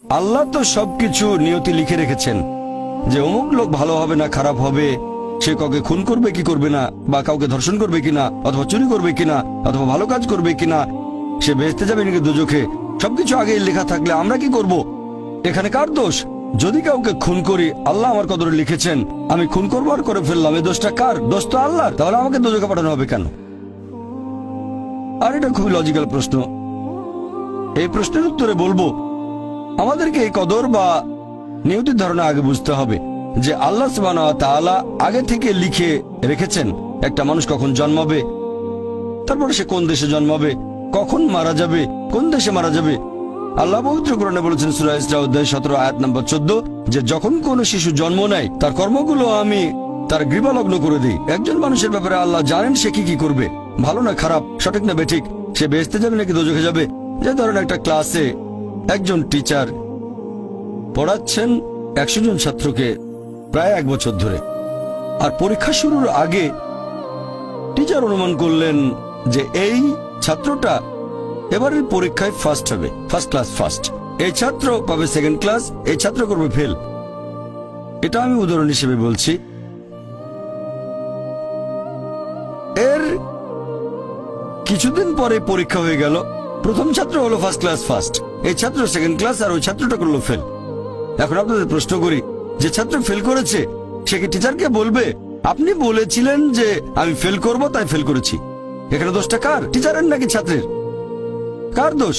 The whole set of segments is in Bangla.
আল্লাহ তো সবকিছু নিয়তি লিখে রেখেছেন যে অমুক লোক ভালো হবে না খারাপ হবে, সে কাউকে খুন করবে কি করবে না, বা কাউকে ধর্ষণ করবে কিনা, অথবা চুরি করবে কিনা, অথবা ভালো কাজ করবে কিনা, সে বেহেশতে যাবে নাকি দোজখে, সবকিছু আগেই লেখা থাকলে আমরা কি করব? এখানে কার দোষ? যদি কাউকে খুন করি, আল্লাহ আমার কদরে লিখেছেন, আমি খুন করবো আর করে ফেললাম, এই দোষটা কার? দোষ তো আল্লাহর। তাহলে আমাকে দোজখে পাঠানো হবে কেন? আর এটা খুবই লজিক্যাল প্রশ্ন। এই প্রশ্নের উত্তরে বলবো, আমাদেরকে এই কদর বা নিয়তির ধারণা আগে বুঝতে হবে যে আল্লাহ সুবহানাহু ওয়া তাআলা আগে থেকে লিখে রেখেছেন একটা মানুষ কখন জন্মাবে, তারপরে সে কোন দেশে জন্মাবে, কখন মারা যাবে, কোন দেশে মারা যাবে। আল্লাহ পবিত্র কোরআনে বলেছেন সূরা ইসরা অধ্যায় 17 আয়াত নম্বর 14 যে যখন কোন শিশু জন্ম নেয় তার কর্মগুলো আমি তার গ্রীবালগ্ন করে দিই। একজন মানুষের ব্যাপারে আল্লাহ জানেন সে কি কি করবে, ভালো না খারাপ, সঠিক না বেঠিক, সে বেহেশতে যাবে নাকি দোজখে যাবে। যে ধরেন একটা ক্লাসে একজন টিচার পড়াচ্ছেন 100 জন ছাত্রকে প্রায় 1 বছর ধরে, আর পরীক্ষা শুরুর আগে টিচার অনুমান করলেন যে এই ছাত্রটা এবারের পরীক্ষায় ফার্স্ট হবে, ফার্স্ট ক্লাস ফার্স্ট, এই ছাত্র পাবে সেকেন্ড ক্লাস, এই ছাত্র করবে ফেল। এটা আমি উদাহরণ হিসেবে বলছি। এর কিছুদিন পরে পরীক্ষা হয়ে গেল, প্রথম ছাত্র হলো ফার্স্ট ক্লাস ফার্স্ট, এই ছাত্র সেকেন্ড ক্লাস, আর ওই ছাত্রটা করলো ফেল। এখন আপনাদের প্রশ্ন করি, যে ছাত্র ফেল করেছে সে কি টিচারকে বলবে আপনি বলেছিলেন যে আমি ফেল করব তাই ফেল করেছি? এখানে দোষটা কার? টিচারের নাকি ছাত্রের? কার দোষ?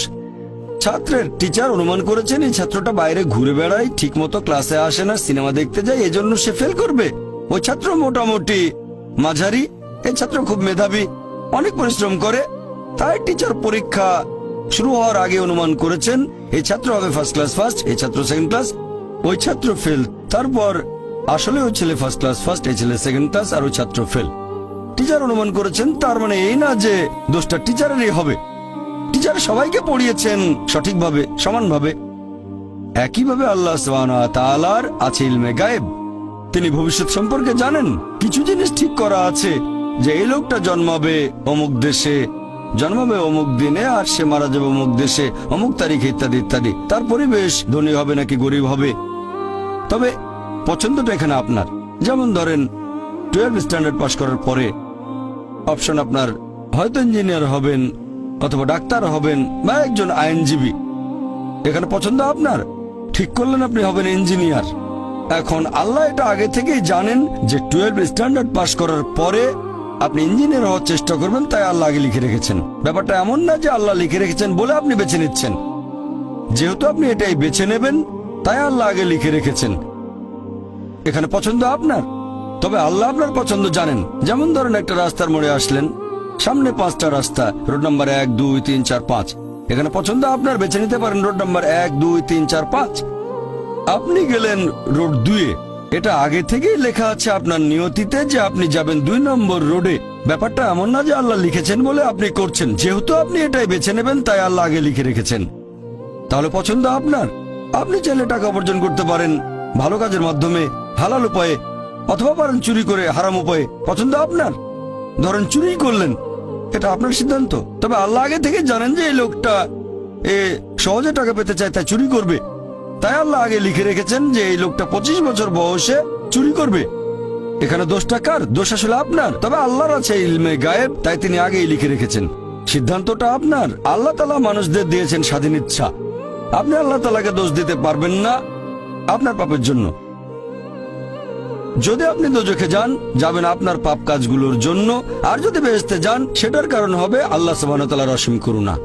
ছাত্রের। টিচার অনুমান করেছেন এই ছাত্রটা বাইরে ঘুরে বেড়ায়, ঠিক মতো ক্লাসে আসে না, সিনেমা দেখতে যায়, এজন্য সে ফেল করবে। ওই ছাত্র মোটামুটি মাঝারি, এই ছাত্র খুব মেধাবী, অনেক পরিশ্রম করে, তাই টিচার পরীক্ষা শুরু হওয়ার আগে অনুমান করেছেন এই ছাত্র হবে ফার্স্ট ক্লাস ফার্স্ট, এই ছাত্র সেকেন্ড ক্লাস, ওই ছাত্র ফেল। তারপর আসলে ওই ছেলে ফার্স্ট ক্লাস ফার্স্ট, এই ছেলে সেকেন্ড ক্লাস, আর ওই ছাত্র ফেল। টিচার অনুমান করেছেন, তার মানে এই না যে দোষটা টিচারেরই হবে। টিচার সবাইকে পড়িয়েছেন সঠিকভাবে, সমানভাবে। একইভাবে আল্লাহ সুবহানাহু ওয়া তাআলার আছে ইলমে গায়েব, তিনি ভবিষ্যৎ সম্পর্কে জানেন। কিছু জিনিস ঠিক করা আছে যে এই লোকটা জন্মাবে অমুক দেশে, জন্মাবে অমুক দিনে, আর সে মারা যাবে অমুক দেশে অমুক তারিখে, ইত্যাদি ইত্যাদি। তার পরিবেশ ধনী হবে নাকি গরিব হবে, তবে পছন্দটা এখানে আপনার। যেমন ধরেন 12 স্ট্যান্ডার্ড পাশ করার পরে অপশন আপনার হয়তো ইঞ্জিনিয়ার হবেন, অথবা ডাক্তার হবেন, বা একজন আইনজীবী। এখানে পছন্দ আপনার, ঠিক করলেন আপনি হবেন ইঞ্জিনিয়ার। এখন আল্লাহ এটা আগে থেকেই জানেন যে 12 স্ট্যান্ডার্ড পাশ করার পরে আপনি ইঞ্জিনিয়ার হওয়ার চেষ্টা করবেন, তাই আল্লাহ আগে লিখে রেখেছেন। ব্যাপারটা এমন না যে আল্লাহ লিখে রেখেছেন বলে আপনি বেছে নিচ্ছেন। যেহেতু আপনি এটাই বেছে নেবেন, তাই আল্লাহ আগে লিখে রেখেছেন। এখানে পছন্দ আপনার, তবে আল্লাহ আপনার পছন্দ জানেন। যেমন ধরেন একটা রাস্তার মোড়ে আসলেন, সামনে 5টা রাস্তা, রোড নাম্বার 1, 2, 3, 4, 5। এখানে পছন্দ আপনার, বেছে নিতে পারেন রোড নাম্বার 1, 2, 3, 4, 5। আপনি গেলেন রোড 2-এ, এটা আগে থেকেই লেখা আছে আপনার নিয়তিতে যে আপনি যাবেন 2 নম্বর রোডে। ব্যাপারটা এমন না যে আল্লাহ লিখেছেন বলে আপনি করছেন, যেহেতু আপনি এটাই বেছে নেবেন তাই আল্লাহ আগে লিখে রেখেছেন। তাহলে পছন্দ আপনার। আপনি চাইলে টাকা উপার্জন করতে পারেন ভালো কাজের মাধ্যমে, হালাল উপায়ে, অথবা পারেন চুরি করে হারাম উপায়ে। পছন্দ আপনার। ধরেন চুরি করলেন, এটা আপনার সিদ্ধান্ত, তবে আল্লাহ আগে থেকে জানেন যে এই লোকটা সহজে টাকা পেতে চায় তাই চুরি করবে, তাই আল্লাহ আগে লিখে রেখেছেন যে এই লোকটা 25 বছর বয়সে চুরি করবে। এখানে দোষটা কার? দোষ আসলে আপনার, তবে আল্লাহর আছে ইলমে গায়েব, তাই তিনি আগেই লিখে রেখেছেন। সিদ্ধান্তটা আপনার। আল্লাহ তাআলা মানুষদের দিয়েছেন স্বাধীন ইচ্ছা, আপনি আল্লাহ তাআলাকে দোষ দিতে পারবেন না আপনার পাপের জন্য। যদি আপনি দোজখে যান, যাবেন আপনার পাপ কাজগুলোর জন্য, আর যদি বেহেশতে যান সেটার কারণ হবে আল্লাহ সুবহানাহু ওয়া তাআলার অসীম করুণা।